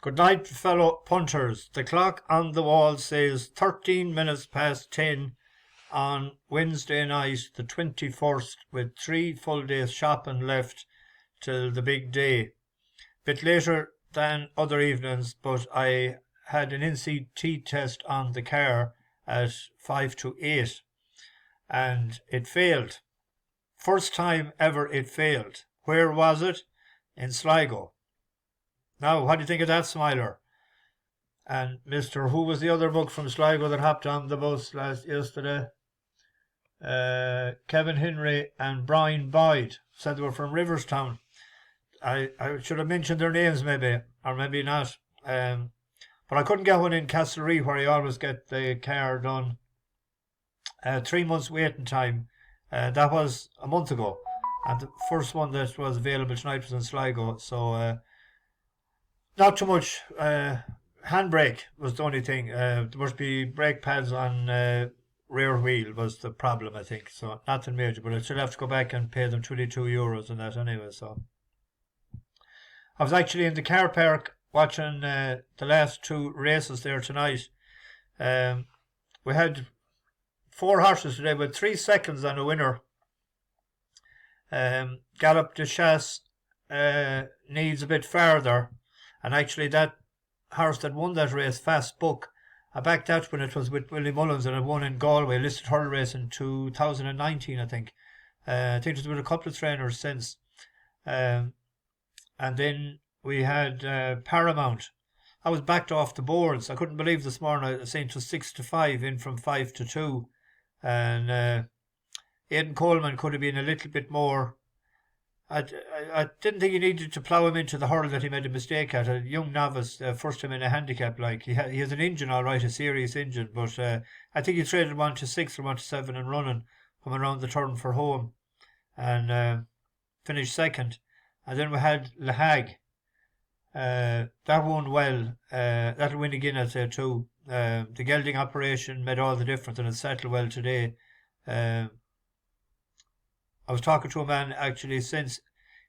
Good night, fellow punters. The clock on the wall says 13 minutes past 10 on Wednesday night, the 21st, with 3 full days shopping left till the big day. Bit later than other evenings, but I had an NCT test on the car at 5 to 8 and it failed. First time ever it failed. Where was it? In Sligo. Now, what do you think of that, Smiler? And Mr. Who was the other mug from Sligo that hopped on the bus yesterday? Kevin Henry and Brian Boyd said they were from Riverstown. I should have mentioned their names maybe, or maybe not. But I couldn't get one in Castlereagh where I always get the car done. 3 months waiting time. That was a month ago. And the first one that was available tonight was in Sligo. So not too much. Handbrake was the only thing. There must be brake pads on rear wheel was the problem, I think. So nothing major, but I still have to go back and pay them €22 and that anyway. So I was actually in the car park watching the last 2 races there tonight. We had 4 horses today with 3 seconds on a winner. Gallop de Chasse needs a bit farther, and actually that horse that won that race, Fast Book, I backed that when it was with Willie Mullins and it won in Galway, listed hurdle race in 2019, I think. I think there's been a couple of trainers since. And then we had Paramount. I was backed off the boards. I couldn't believe this morning I was saying it was 6 to 5 in from 5 to 2. And Aidan Coleman could have been a little bit more. I didn't think he needed to plough him into the hurdle that he made a mistake at. A young novice, first time in a handicap, like he has an engine, all right, a serious engine, but I think he traded 1 to 6 or 1 to 7 and running from around the turn for home, and finished second. And then we had Le Hague. That won well. That'll win again, I'd say too. The gelding operation made all the difference, and it settled well today. I was talking to a man actually since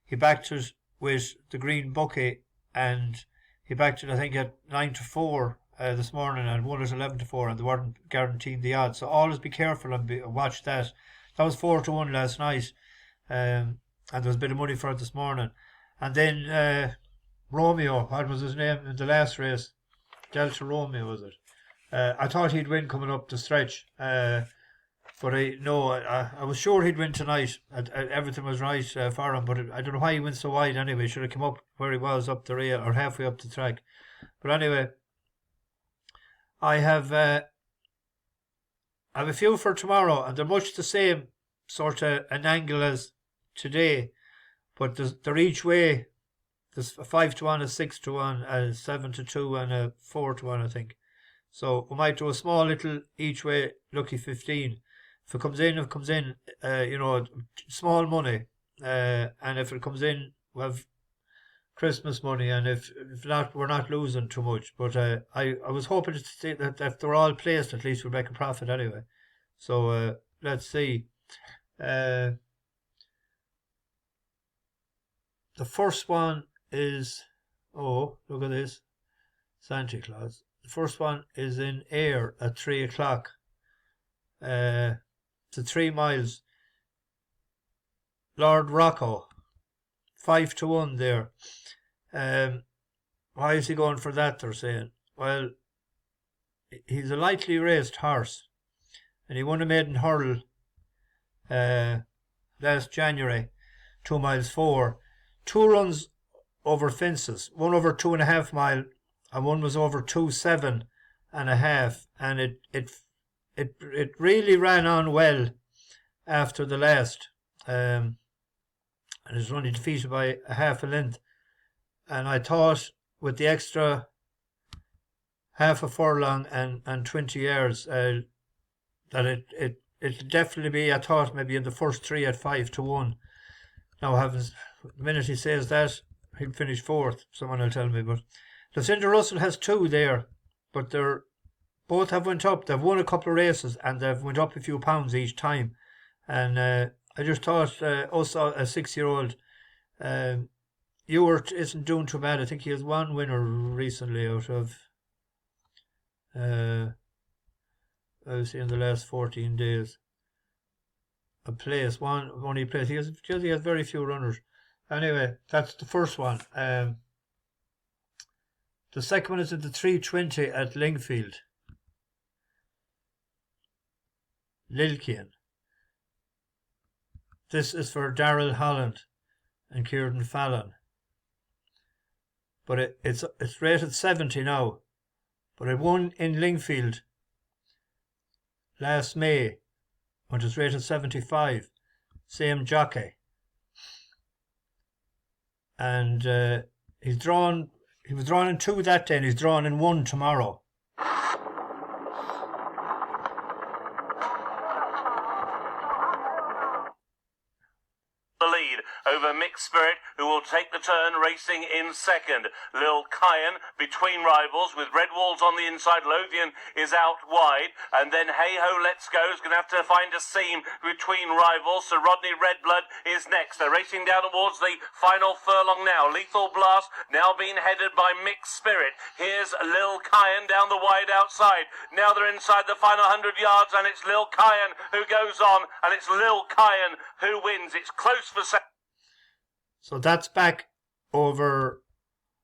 he backed it with the Green Bucky, and he backed it I think at 9 to 4 this morning and won at 11 to 4, and they weren't guaranteeing the odds. So always be careful and watch that. That was 4 to 1 last night, and there was a bit of money for it this morning. And then Romeo, what was his name in the last race? Delta Romeo, was it? I thought he'd win coming up the stretch. But I was sure he'd win tonight. Everything was right for him, but I don't know why he went so wide anyway. He should have come up where he was up the rail or halfway up the track. But anyway, I have a few for tomorrow, and they're much the same sort of an angle as today, but they're each way. There's a 5 to 1, a 6 to 1, a 7 to 2, and a 4 to 1, I think. So we might do a small little each way lucky 15. If it comes in, small money. And if it comes in, we have Christmas money. And if not, we're not losing too much. But I was hoping to see that if they're all placed, at least we'll make a profit anyway. So let's see. The first one is, oh, look at this. Santa Claus. The first one is in Ayr at 3 o'clock. To 3 miles. Lord Rocco, 5 to 1 there. Why is he going for that, they're saying? Well, he's a lightly raced horse, and he won a maiden hurdle last January, 2 miles 4. 2 runs over fences, one over 2.5 mile, and one was over 2.7.5, and it really ran on well after the last, and it was only defeated by a half a length. And I thought with the extra half a furlong and 20 yards that it'll definitely be, I thought, maybe in the first 3 at 5 to 1. Now, the minute he says that, he'll finish 4th, someone will tell me. But Lucinda Russell has 2 there, but they're both have went up. They've won a couple of races and they've went up a few pounds each time. And I just thought also a 6-year-old Ewart isn't doing too bad. I think he has one winner recently out of, obviously in the last 14 days. A place, only place. He has very few runners. Anyway, that's the first one. The second one is at the 320 at Lingfield. Lilkian. This is for Daryl Holland and Kieran Fallon. But it's rated 70 now. But it won in Lingfield last May, when it was rated 75. Same jockey. And he was drawn in 2 that day, and he's drawn in 1 tomorrow. The lead over Mixed Spirit, who will take the turn racing in second. Lilkian between rivals with Red Walls on the inside. Lothian is out wide, and then Hey Ho Let's Go is going to have to find a seam between rivals. Sir Rodney Redblood is next. They're racing down towards the final furlong now. Lethal Blast now being headed by Mixed Spirit. Here's Lilkian down the wide outside. Now they're inside the final 100 yards, and it's Lilkian who goes on, and it's Lilkian who wins. It's close for second. So that's back over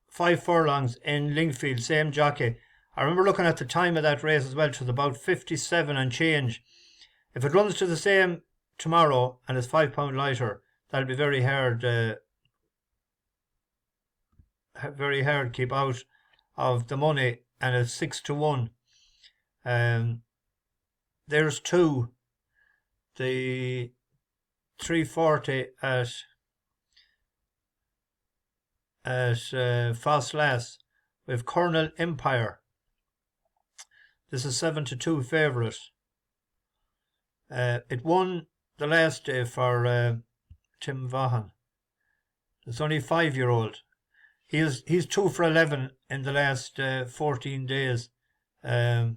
5 furlongs in Lingfield, same jockey. I remember looking at the time of that race as well. It was about 57 and change. If it runs to the same tomorrow and is £5 lighter, that'll be very hard. Very hard to keep out of the money, and it's 6-1. There's 2. The 340 at Ffos Lass with Colonial Empire. This is 7-2 favourite. It won the last day for Tim Vaughan. It's only a 5-year-old. He's 2 for 11 in the last 14 days. I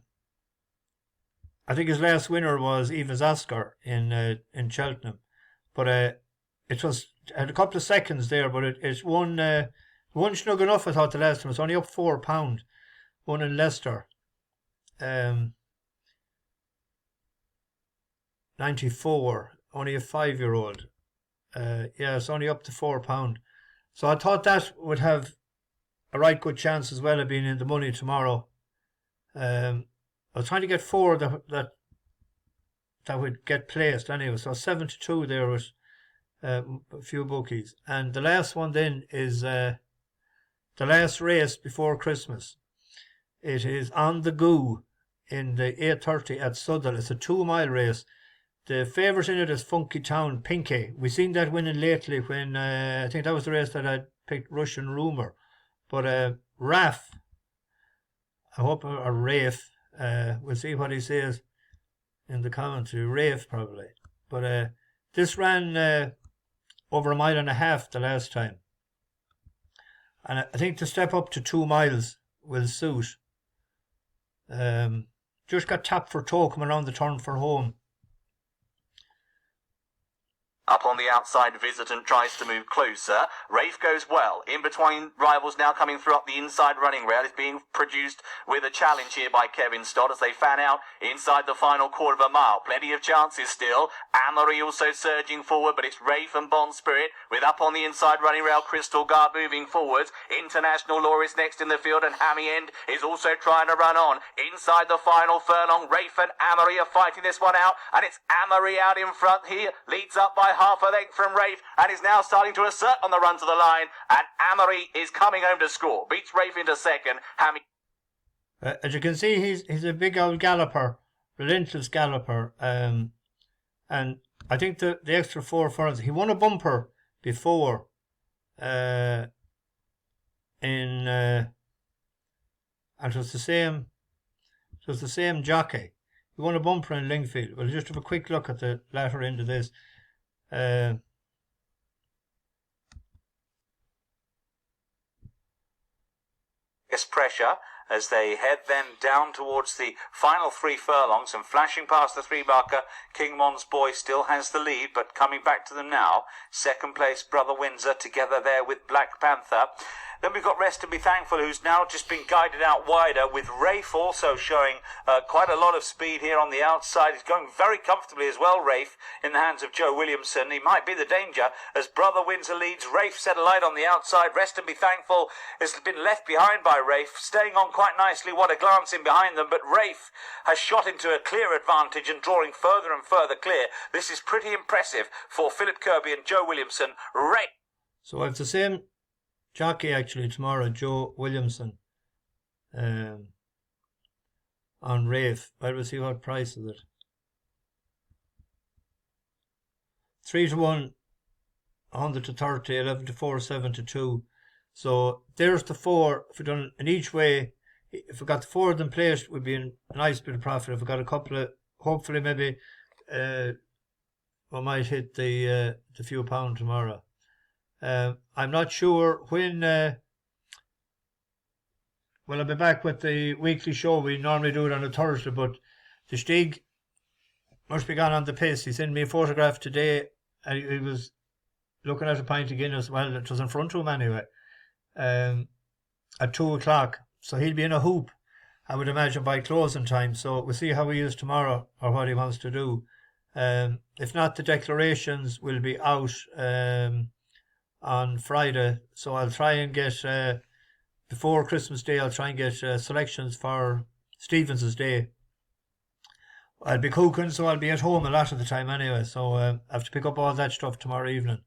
think his last winner was Eva's Oscar in Cheltenham, but it had a couple of seconds there, but it won snug enough. I thought the last time. It's only up £4. Won in Leicester. 94. Only a 5-year-old. It's only up to £4. So I thought that would have a right good chance as well of being in the money tomorrow. I was trying to get 4 that would get placed anyway. So 7-2 there was a few bookies. And the last one then is the last race before Christmas. It is on the Goo in the 8:30 at Southwell. It's a 2-mile race. The favourite in it is Funky Town Pinky. We've seen that winning lately when I think that was the race that I picked Russian Rumour. But Raiff, I hope, or Raiff, we'll see what he says in the commentary. Raiff probably. But this ran over 1.5 miles the last time. And I think to step up to 2 miles will suit. Just got tapped for toe coming around the turn for home. Up on the outside, Visitant tries to move closer. Raiff goes well. In between rivals now coming through up the inside running rail. Is being produced with a challenge here by Kevin Stott as they fan out inside the final quarter of a mile. Plenty of chances still. Amory also surging forward, but it's Raiff and Bond Spirit with up on the inside running rail. Crystal Guard moving forwards. International Law is next in the field, and Hammy End is also trying to run on. Inside the final furlong, Raiff and Amory are fighting this one out, and it's Amory out in front here. Leads up by half a length from Raiff and is now starting to assert on the run to the line, and Amory is coming home to score. Beats Raiff into second. Hammy. As you can see, he's a big old galloper, relentless galloper, and I think the extra 4 furlongs, he won a bumper before and it was the same jockey. He won a bumper in Lingfield. We'll just have a quick look at the latter end of this. Pressure as they head then down towards the final 3 furlongs and flashing past the 3-marker. King Mon's Boy still has the lead, but coming back to them now. Second place, Brother Windsor, together there with Black Panther. Then we've got Rest and Be Thankful, who's now just been guided out wider, with Raiff also showing quite a lot of speed here on the outside. He's going very comfortably as well, Raiff, in the hands of Joe Williamson. He might be the danger as Brother Windsor leads. Raiff set alight on the outside. Rest and Be Thankful has been left behind by Raiff, staying on quite nicely. What a glance in behind them, but Raiff has shot into a clear advantage and drawing further and further clear. This is pretty impressive for Philip Kirby and Joe Williamson. Raiff. So I have the same jockey actually tomorrow, Joe Williamson, on Raiff. I will see what price is it. 3 to 1, 100 to 30, 11 to 4, 7 to 2. So there's the 4. If we done in each way, if we got the 4 of them placed, would be a nice bit of profit. If we got a couple of, hopefully maybe we might hit the few pound tomorrow. I'm not sure when. Well, I'll be back with the weekly show. We normally do it on a Thursday, but the Stig must be gone on the piss. He sent me a photograph today, and he was looking at a pint of Guinness. Well, it was in front of him anyway. At 2 o'clock, so he'll be in a hoop, I would imagine, by closing time. So we'll see how he is tomorrow or what he wants to do. If not, the declarations will be out on Friday, so I'll try and get before Christmas Day. I'll try and get selections for Stevens's Day. I'll be cooking, so I'll be at home a lot of the time anyway, so I have to pick up all that stuff tomorrow evening.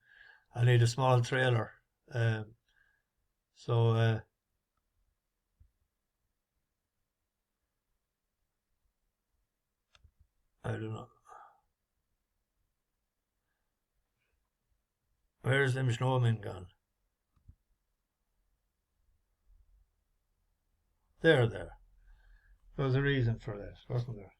I'll need a small trailer. I don't know. Where's them snowmen gone? There. There was a reason for that, wasn't there?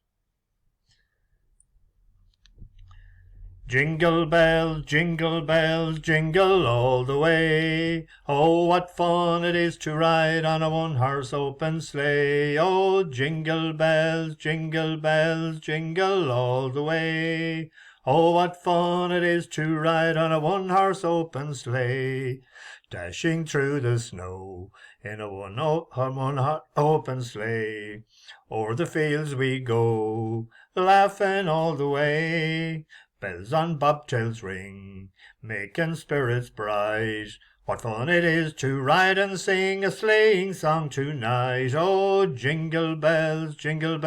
Jingle bells, jingle bells, jingle all the way. Oh, what fun it is to ride on a one-horse open sleigh. Oh, jingle bells, jingle bells, jingle all the way. Oh, what fun it is to ride on a one-horse open sleigh. Dashing through the snow in a one-horse open sleigh. O'er the fields we go, laughing all the way. Bells on bobtails ring, making spirits bright. What fun it is to ride and sing a sleighing song tonight. Oh, jingle bells, jingle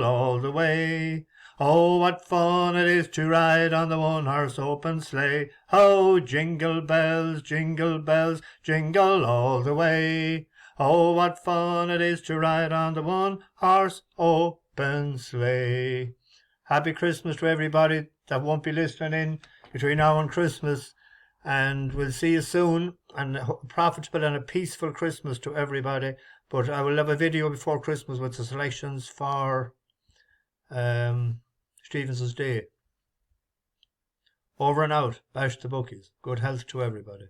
all the way. Oh, what fun it is to ride on the one-horse open sleigh. Oh, jingle bells, jingle all the way. Oh, what fun it is to ride on the one-horse open sleigh. Happy Christmas to everybody that won't be listening in between now and Christmas. And we'll see you soon. And a profitable and a peaceful Christmas to everybody. But I will have a video before Christmas with the selections for Stevens's Day. Over and out. Bash the bookies. Good health to everybody.